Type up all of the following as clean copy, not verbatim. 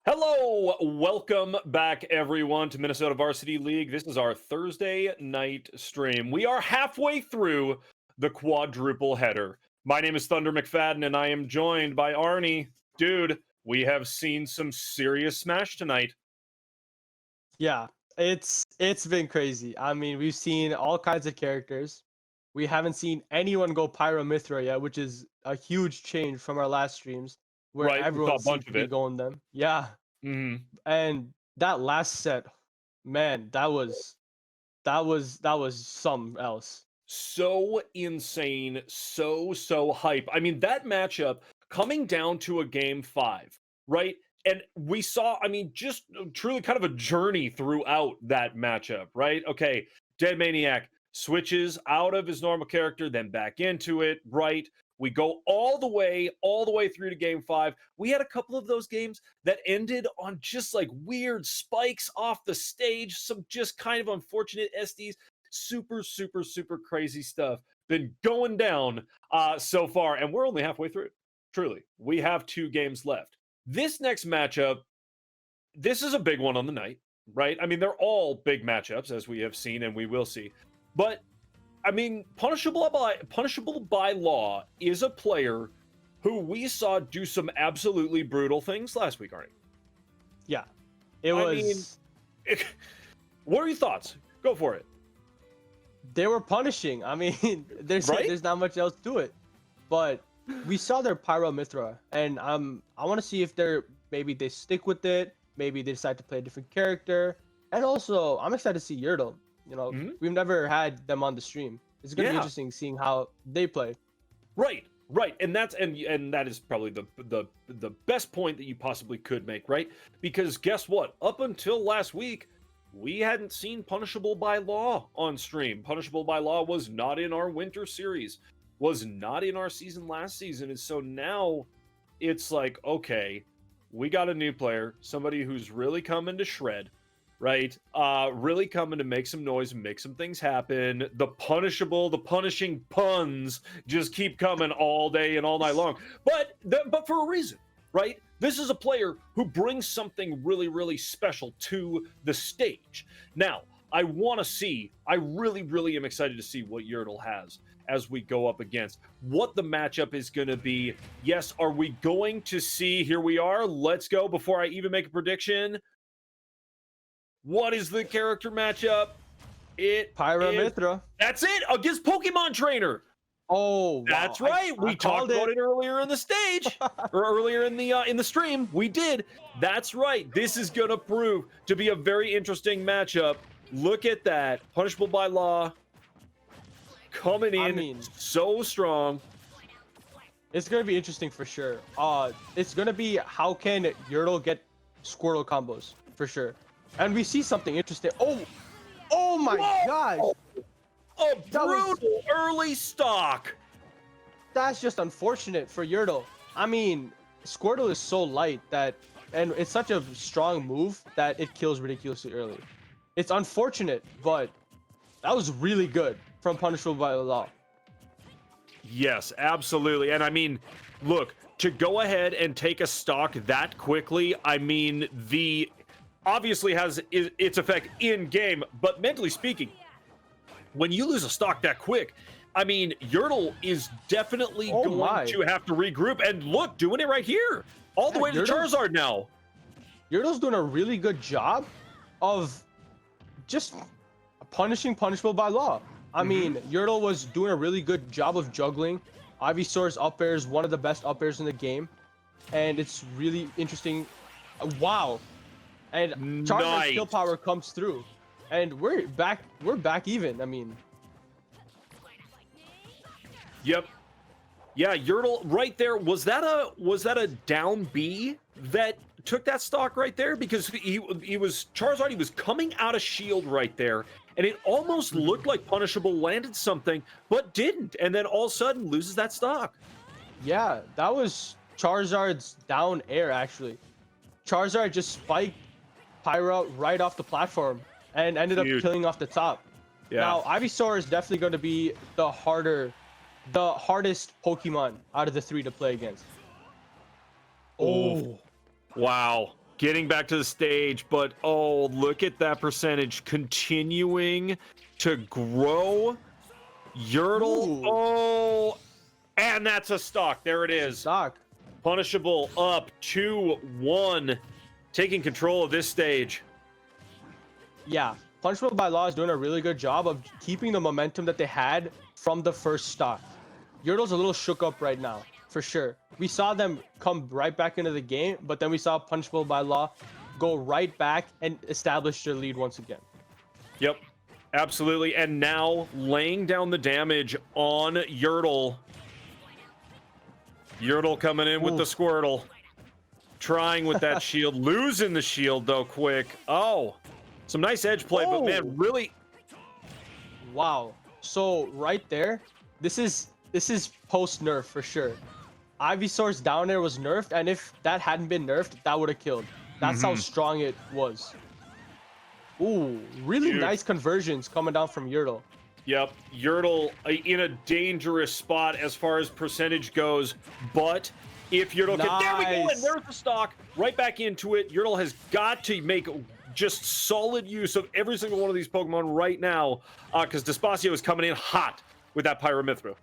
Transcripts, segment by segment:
Hello, welcome back everyone to Minnesota Varsity League. This is our Thursday night stream. We are halfway through the quadruple header. My name is Thunder McFadden and I am joined by Arnie. Dude, we have seen some serious Smash tonight. Yeah, it's been crazy. I mean, we've seen all kinds of characters. We haven't seen anyone go Pyro Mithra yet, which is a huge change from our last streams where Right, we saw everyone a seemed bunch to of be it. going them. Yeah, Mhm. and that last set, man, that was something else. So insane, so hype. I mean, that matchup coming down to a game 5, right? And we saw, I mean, just truly kind of a journey throughout that matchup, right? Okay, Dead Maniac switches out of his normal character, then back into it, right? We go all the way through to game 5. We had a couple of those games that ended on just like weird spikes off the stage, some just kind of unfortunate SDs. Super crazy stuff been going down so far, and we're only halfway through. Truly, we have 2 games left. This next matchup, this is a big one on the night, right? I mean, they're all big matchups, as we have seen and we will see. But I mean, Punishable by Law is a player who we saw do some absolutely brutal things last week, Arnie. Yeah, it was. I mean, what are your thoughts? Go for it. They were punishing. I mean, there's not much else to it, but we saw their Pyro Mithra, and I want to see if maybe they stick with it, maybe they decide to play a different character, and also I'm excited to see Yurtle. You know, we've never had them on the stream. It's gonna be interesting seeing how they play. Right, and that's and that is probably the best point that you possibly could make, right? Because guess what? Up until last week, we hadn't seen Punishable by Law on stream. Punishable by Law was not in our winter series, was not in our season last season. And so now it's like, okay, we got a new player, somebody who's really coming to shred, right? Really coming to make some noise and make some things happen. The punishing puns just keep coming all day and all night long. But for a reason, right? This is a player who brings something really special to the stage. Now, I really am excited to see what Yurtle has as we go up against, what the matchup is going to be. Yes, are we going to see, here we are, let's go before I even make a prediction. What is the character matchup? Pyro Mithra. That's it, against Pokemon Trainer. Oh, wow. That's right. We talked about it earlier in the stage, or earlier in the stream. We did. That's right. This is gonna prove to be a very interesting matchup. Look at that. Punishable by Law coming in so strong. It's gonna be interesting for sure. It's gonna be how can Yurtle get Squirtle combos for sure, and we see something interesting. Oh my gosh. A brutal early stock. That's just unfortunate for Yurtle. I mean, Squirtle is so light and it's such a strong move that it kills ridiculously early. It's unfortunate, but that was really good from Punishable by Law. Yes, absolutely. And I mean, look, to go ahead and take a stock that quickly, I mean, obviously has its effect in game, but mentally speaking, when you lose a stock that quick, I mean, Yurtle is definitely going to have to regroup. And look, doing it right here. All the way to Charizard now. Yurtle's doing a really good job of just punishing Punishable by Law. I mean, Yurtle was doing a really good job of juggling. Ivysaur's up air is one of the best up airs in the game. And it's really interesting. Wow. And Charizard's skill power comes through. And we're back even. I mean, yep, yeah, Yurtle right there. Was that a down B that took that stock right there? Because he was Charizard. He was coming out of shield right there, and it almost looked like Punishable landed something, but didn't. And then all of a sudden loses that stock. Yeah, that was Charizard's down air actually. Charizard just spiked Pyro right off the platform and ended up killing off the top. Yeah. Now, Ivysaur is definitely going to be the hardest Pokemon out of the 3 to play against. Oh, wow. Getting back to the stage, but oh, look at that percentage continuing to grow. Yurtle, Ooh. oh, and that's a stock. There it It's a is. stock. Punishable up 2-1, taking control of this stage. Yeah, Punishable by Law is doing a really good job of keeping the momentum that they had from the first stock. Yurtle's a little shook up right now, for sure. We saw them come right back into the game, but then we saw Punishable by Law go right back and establish their lead once again. Yep, absolutely. And now laying down the damage on Yurtle. Yurtle coming in with the Squirtle. Trying with that shield. Losing the shield, though, quick. Oh, some nice edge play, but man, really... Wow. So right there, this is post-nerf for sure. Ivysaur's down there was nerfed, and if that hadn't been nerfed, that would have killed. That's how strong it was. Ooh, really nice conversions coming down from Yurtle. Yep, Yurtle in a dangerous spot as far as percentage goes, but if Yurtle can... There we go, and there's the stock. Right back into it. Yurtle has got to make just solid use of every single one of these Pokemon right now, because Despacio is coming in hot with that Pyramithra.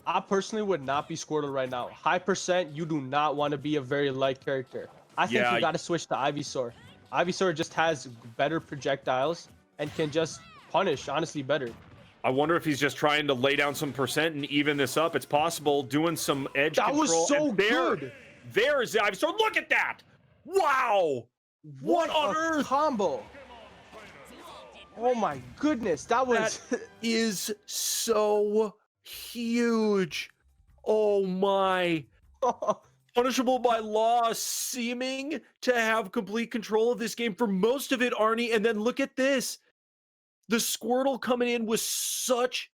I personally would not be Squirtle right now. High percent, you do not want to be a very light character. I think you got to switch to Ivysaur. Ivysaur just has better projectiles and can just punish, honestly, better. I wonder if he's just trying to lay down some percent and even this up. It's possible, doing some edge control. That was so good. There is the Ivysaur. Look at that. Wow. What on earth? Combo. Oh my goodness. That is so huge. Oh my. Punishable by Law seeming to have complete control of this game for most of it, Arnie. And then look at this. The Squirtle coming in with such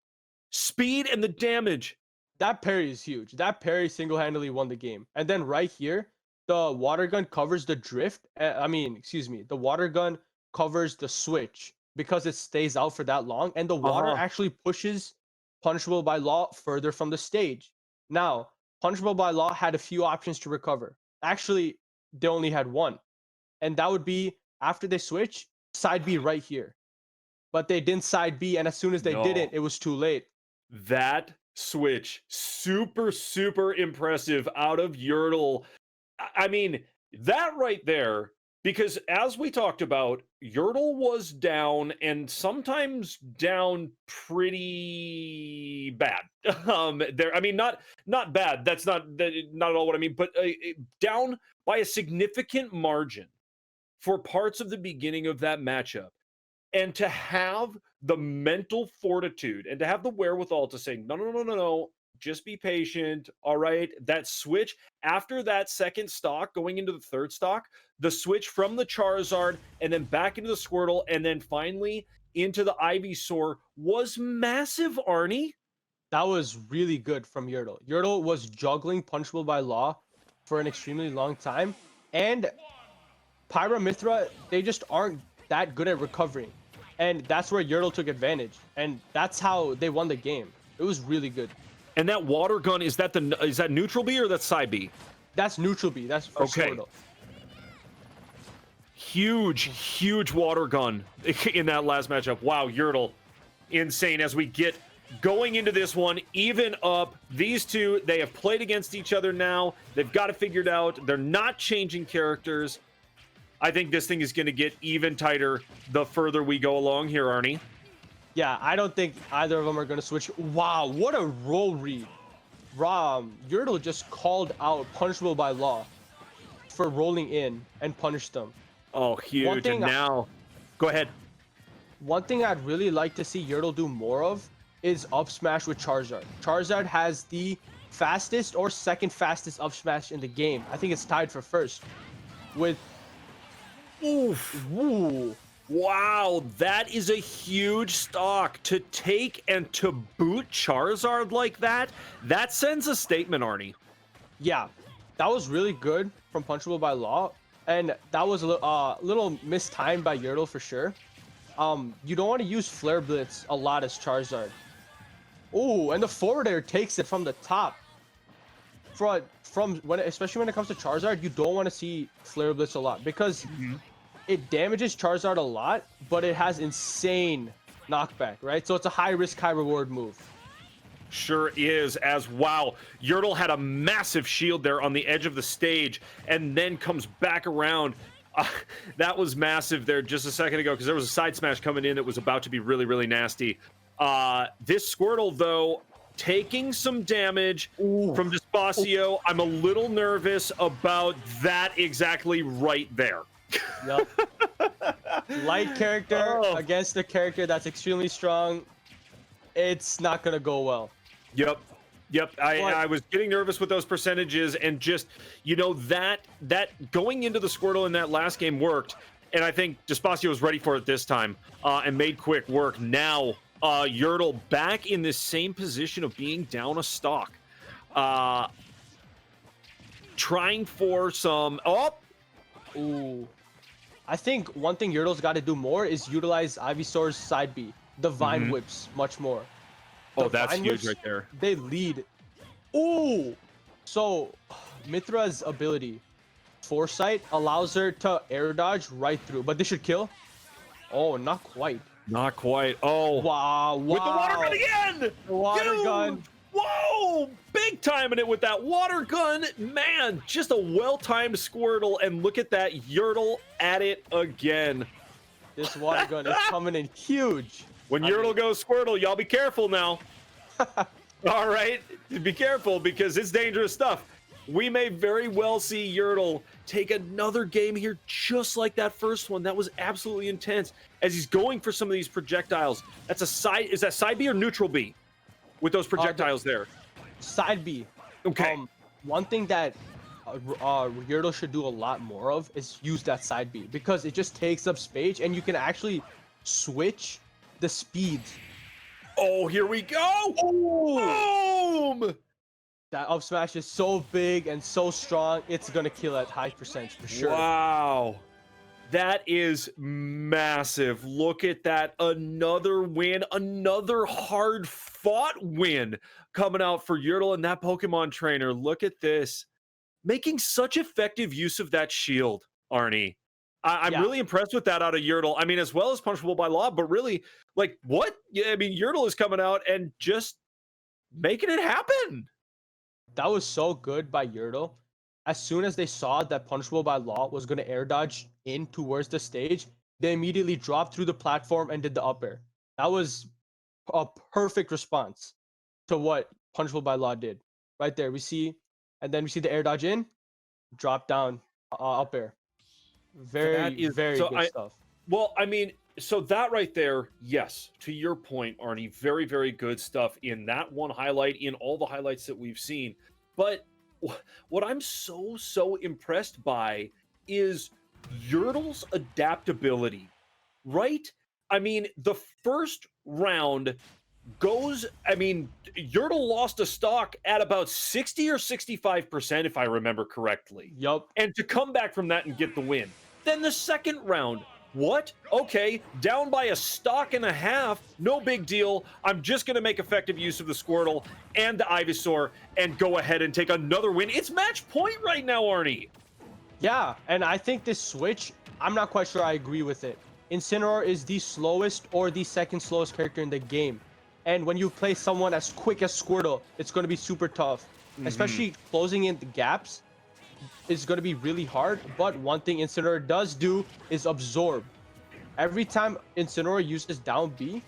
speed and the damage. That parry is huge. That parry single-handedly won the game. And then right here, the water gun covers the drift. The water gun covers the switch because it stays out for that long. And the water actually pushes Punishable by Law further from the stage. Now, Punishable by Law had a few options to recover. Actually, they only had one. And that would be, after they switch, side B right here. But they didn't side B, and as soon as they didn't, it was too late. That switch, super, super impressive out of Yurtle. I mean, that right there, because as we talked about, Yurtle was down, and sometimes down pretty bad. Not bad. That's not at all what I mean, but down by a significant margin for parts of the beginning of that matchup. And to have the mental fortitude and to have the wherewithal to say, no, just be patient. All right. That switch after that second stock going into the third stock, the switch from the Charizard and then back into the Squirtle and then finally into the Ivysaur was massive, Arnie. That was really good from Yurtle. Yurtle was juggling Punishable by Law for an extremely long time. And Pyramithra, they just aren't that good at recovering. And that's where Yurtle took advantage. And that's how they won the game. It was really good. And that water gun, is that neutral B or that's side B? That's neutral B. That's for Squirtle. Huge water gun in that last matchup. Wow, Yurtle. Insane. As we get going into this one, even up, these two, they have played against each other now. They've got it figured out. They're not changing characters. I think this thing is going to get even tighter the further we go along here, Arnie. Yeah, I don't think either of them are going to switch. Wow, what a roll read. Yurtle just called out Punishable by Law for rolling in and punished them. Oh, huge. And now, go ahead. One thing I'd really like to see Yurtle do more of is up smash with Charizard. Charizard has the fastest or second fastest up smash in the game. I think it's tied for first with... Oof. Ooh. Wow, that is a huge stock to take and to boot Charizard like that. That sends a statement, Arnie. Yeah, that was really good from Punishable by Law, and that was a little mistimed by Yurtle for sure. You don't want to use Flare Blitz a lot as Charizard. Oh, and the forward air takes it from the top. especially when it comes to Charizard, you don't want to see Flare Blitz a lot because it damages Charizard a lot, but it has insane knockback, right? So it's a high risk, high reward move. Sure is. As wow, Yurtle had a massive shield there on the edge of the stage and then comes back around. That was massive there just a second ago because there was a side smash coming in that was about to be really, really nasty. This Squirtle, though, taking some damage from Despacio. I'm a little nervous about that exactly right there. Yep. Light character against a character that's extremely strong. It's not going to go well. Yep. I was getting nervous with those percentages, and just, you know, that going into the Squirtle in that last game worked, and I think Despacio was ready for it this time and made quick work. Now Yurtle back in this same position of being down a stock, trying for some I think one thing Yurtle's got to do more is utilize Ivysaur's side B, the Vine Whips, much more. That's huge right there. They lead. So Mithra's ability, Foresight, allows her to air dodge right through, but this should kill. Not quite. Not quite. Wow. With the water gun again! Water gun. Whoa! Big timing it with that water gun. Man, just a well-timed Squirtle, and look at that, Yurtle at it again. This water gun is coming in huge. When Yurtle goes Squirtle, y'all be careful now. All right? Be careful because it's dangerous stuff. We may very well see Yurtle take another game here just like that first one. That was absolutely intense as he's going for some of these projectiles. That's a side. Is that side B or neutral B with those projectiles there? Side B. Okay. One thing that Yurtle should do a lot more of is use that side B because it just takes up space and you can actually switch the speed. Here we go. Boom! That up smash is so big and so strong, it's gonna kill at high percentage for sure. Wow. That is massive. Look at that. Another win, another hard-fought win coming out for Yurtle and that Pokemon trainer. Look at this. Making such effective use of that shield, Arnie. I'm really impressed with that out of Yurtle. I mean, as well as Punishable by Law, but really, like, what? Yeah, I mean, Yurtle is coming out and just making it happen. That was so good by Yurtle. As soon as they saw that Punishable by Law was going to air dodge in towards the stage, they immediately dropped through the platform and did the up air. That was a perfect response to what Punishable by Law did. Right there, we see the air dodge in, drop down, up air. Very good stuff. Well, I mean, so that right there, yes, to your point, Arnie, very, very good stuff in that one highlight, in all the highlights that we've seen. But what I'm so impressed by is Yurtle's adaptability, right? I mean, the first round goes, I mean, Yurtle lost a stock at about 60 or 65%, if I remember correctly. Yup. And to come back from that and get the win. Then the second round, what? Okay, down by a stock and a half, no big deal. I'm just going to make effective use of the Squirtle and the Ivysaur and go ahead and take another win. It's match point right now, Arnie. Yeah, and I think this switch, I'm not quite sure I agree with it. Incineroar is the slowest or the second slowest character in the game. And when you play someone as quick as Squirtle, it's going to be super tough. Especially closing in the gaps is going to be really hard. But one thing Incineroar does do is absorb. Every time Incineroar uses down B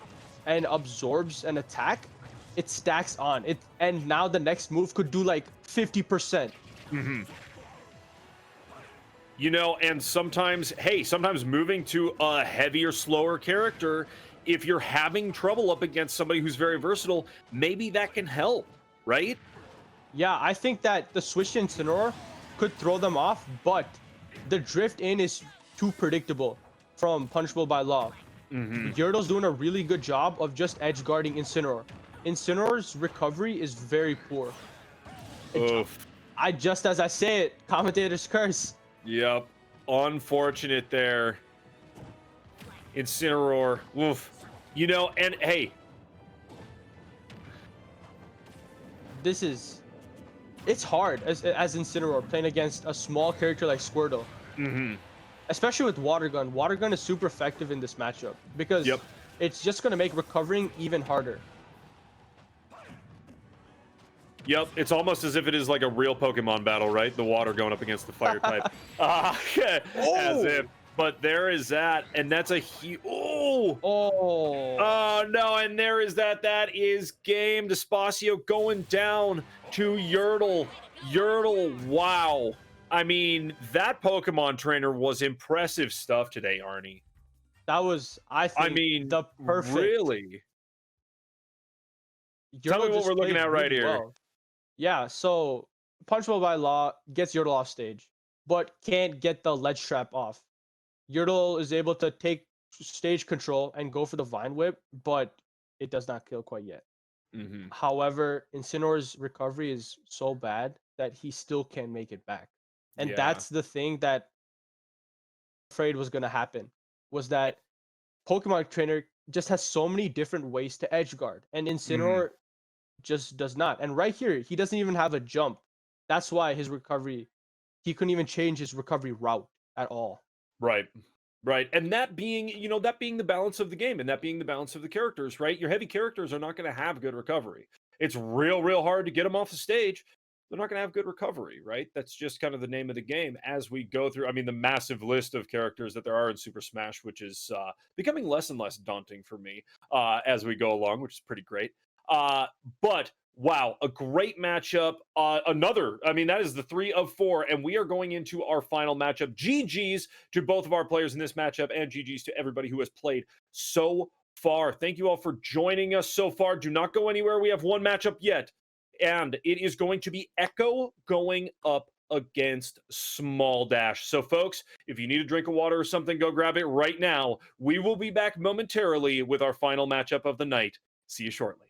and absorbs an attack, it stacks on it. And now the next move could do like 50%. You know, and sometimes moving to a heavier, slower character, if you're having trouble up against somebody who's very versatile, maybe that can help, right? Yeah, I think that the switch to Incineroar could throw them off, but the drift in is too predictable from Punishable by Law. Yurtle's doing a really good job of just edge guarding Incineroar. Incineroar's recovery is very poor. Just as I say it, commentator's curse. Yep. Unfortunate there. Incineroar. Woof. You know, and hey. It's it's hard as Incineroar playing against a small character like Squirtle, Mm-hmm. especially with Water Gun. Water Gun is super effective in this matchup because Yep. it's just gonna make recovering even harder. Yep, it's almost as if it is like a real Pokemon battle, right? The water going up against the fire type. As if. But there is that, and that's a huge. Oh! Oh, no, and there is that. That is game. Despacio going down to Yurtle. Yurtle, wow. I mean, that Pokemon trainer was impressive stuff today, Arnie. That was, I think, the perfect. Really? Tell me what we're looking at right here. Well. Yeah, so Punishable by Law gets Yurtle off stage, but can't get the ledge trap off. Yurtle is able to take stage control and go for the Vine Whip, but it does not kill quite yet. Mm-hmm. However, Incineroar's recovery is so bad that he still can't make it back. And that's the thing that I'm afraid was going to happen, was that Pokemon Trainer just has so many different ways to edge guard, and Incineroar just does not. And right here, he doesn't even have a jump. That's why his recovery, he couldn't even change his recovery route at all. Right. And that being, that being the balance of the game and that being the balance of the characters, right? Your heavy characters are not going to have good recovery. It's real hard to get them off the stage. They're not going to have good recovery, right? That's just kind of the name of the game as we go through. I mean, the massive list of characters that there are in Super Smash, which is becoming less and less daunting for me as we go along, which is pretty great. But wow, a great matchup. That is the 3 of 4, and we are going into our final matchup. GG's to both of our players in this matchup, and GG's to everybody who has played so far. Thank you all for joining us so far. Do not go anywhere. We have one matchup yet, and it is going to be Echo going up against Small Dash. So folks, if you need a drink of water or something, go grab it right now. We will be back momentarily with our final matchup of the night. See you shortly.